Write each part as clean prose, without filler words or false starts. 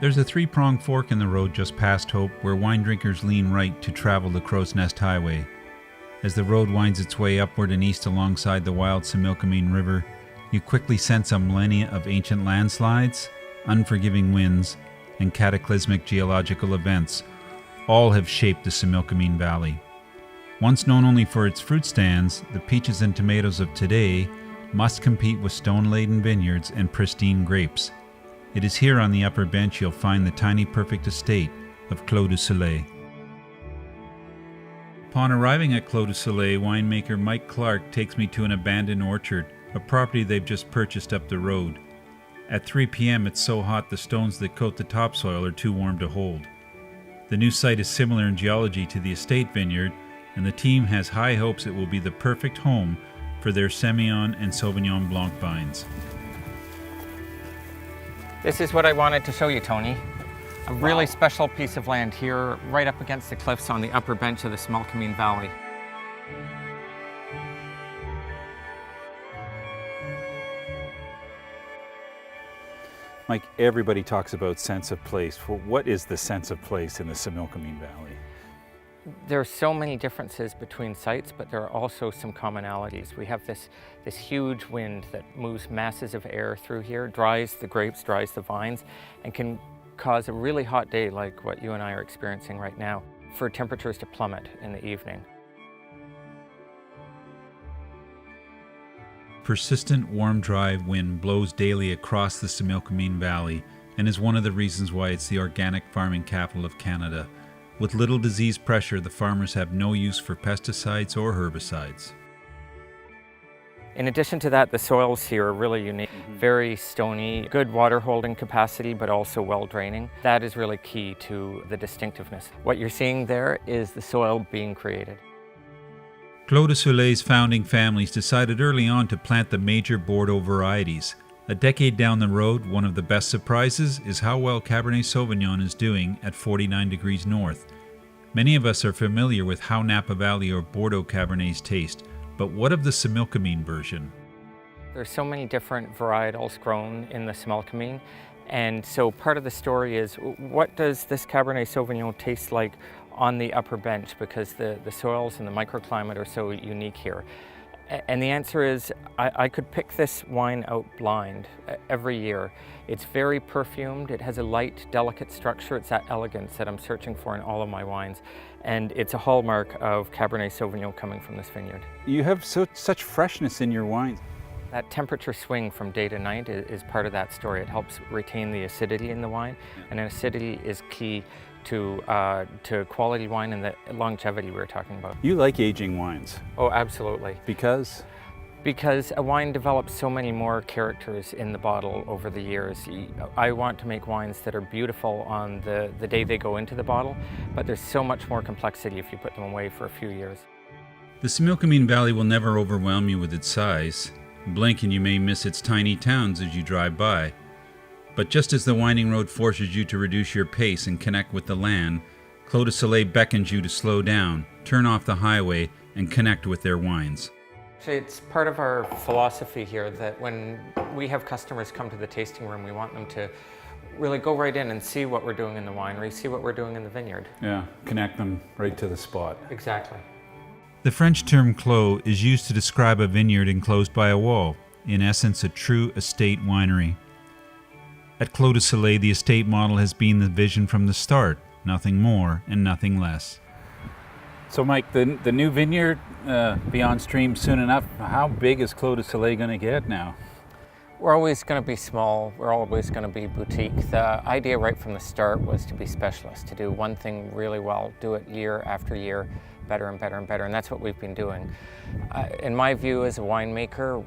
There's a three-pronged fork in the road just past Hope where wine drinkers lean right to travel the Crow's Nest Highway. As the road winds its way upward and east alongside the wild Similkameen River, you quickly sense a millennia of ancient landslides, unforgiving winds, and cataclysmic geological events. All have shaped the Similkameen Valley. Once known only for its fruit stands, the peaches and tomatoes of today must compete with stone-laden vineyards and pristine grapes. It is here on the upper bench you'll find the tiny perfect estate of Clos du Soleil. Upon arriving at Clos du Soleil, winemaker Mike Clark takes me to an abandoned orchard, a property they've just purchased up the road. At 3 p.m. it's so hot the stones that coat the topsoil are too warm to hold. The new site is similar in geology to the estate vineyard, and the team has high hopes it will be the perfect home for their Semillon and Sauvignon Blanc vines. This is what I wanted to show you, Tony. A really special piece of land here, right up against the cliffs on the upper bench of the Similkameen Valley. Mike, everybody talks about sense of place. What is the sense of place in the Similkameen Valley? There are so many differences between sites, but there are also some commonalities. We have this huge wind that moves masses of air through here, dries the grapes, dries the vines, and can cause a really hot day like what you and I are experiencing right now, for temperatures to plummet in the evening. Persistent warm, dry wind blows daily across the Similkameen Valley and is one of the reasons why it's the organic farming capital of Canada. With little disease pressure, the farmers have no use for pesticides or herbicides. In addition to that, the soils here are really unique. Very stony, good water holding capacity, but also well draining. That is really key to the distinctiveness. What you're seeing there is the soil being created. Clos du Soleil's founding families decided early on to plant the major Bordeaux varieties. A decade down the road, one of the best surprises is how well Cabernet Sauvignon is doing at 49 degrees north. Many of us are familiar with how Napa Valley or Bordeaux Cabernets taste, but what of the Similkameen version? There's so many different varietals grown in the Similkameen, and so part of the story is, what does this Cabernet Sauvignon taste like on the upper bench, because the soils and the microclimate are so unique here. And the answer is, I could pick this wine out blind every year. It's very perfumed, it has a light, delicate structure. It's that elegance that I'm searching for in all of my wines. And it's a hallmark of Cabernet Sauvignon coming from this vineyard. You have such freshness in your wines. That temperature swing from day to night is part of that story. It helps retain the acidity in the wine, and acidity is key to quality wine and the longevity we were talking about. You like aging wines. Oh, absolutely. Because? Because a wine develops so many more characters in the bottle over the years. I want to make wines that are beautiful on the day they go into the bottle, but there's so much more complexity if you put them away for a few years. The Similkameen Valley will never overwhelm you with its size. Blink and you may miss its tiny towns as you drive by. But just as the winding road forces you to reduce your pace and connect with the land, Clos du Soleil beckons you to slow down, turn off the highway, and connect with their wines. It's part of our philosophy here that when we have customers come to the tasting room, we want them to really go right in and see what we're doing in the winery, see what we're doing in the vineyard. Yeah, connect them right to the spot. Exactly. The French term clos is used to describe a vineyard enclosed by a wall, in essence a true estate winery. At Clos du Soleil, the estate model has been the vision from the start, nothing more and nothing less. So Mike, the new vineyard be on stream soon enough. How big is Clos du Soleil going to get now? We're always going to be small, we're always going to be boutique. The idea right from the start was to be specialists, to do one thing really well, do it year after year, better and better and better, and that's what we've been doing. In my view as a winemaker,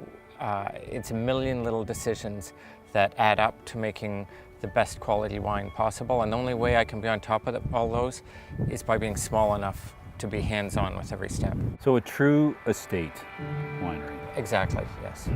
it's a million little decisions that add up to making the best quality wine possible, and the only way I can be on top of all those is by being small enough to be hands-on with every step. So a true estate winery. Exactly, yes.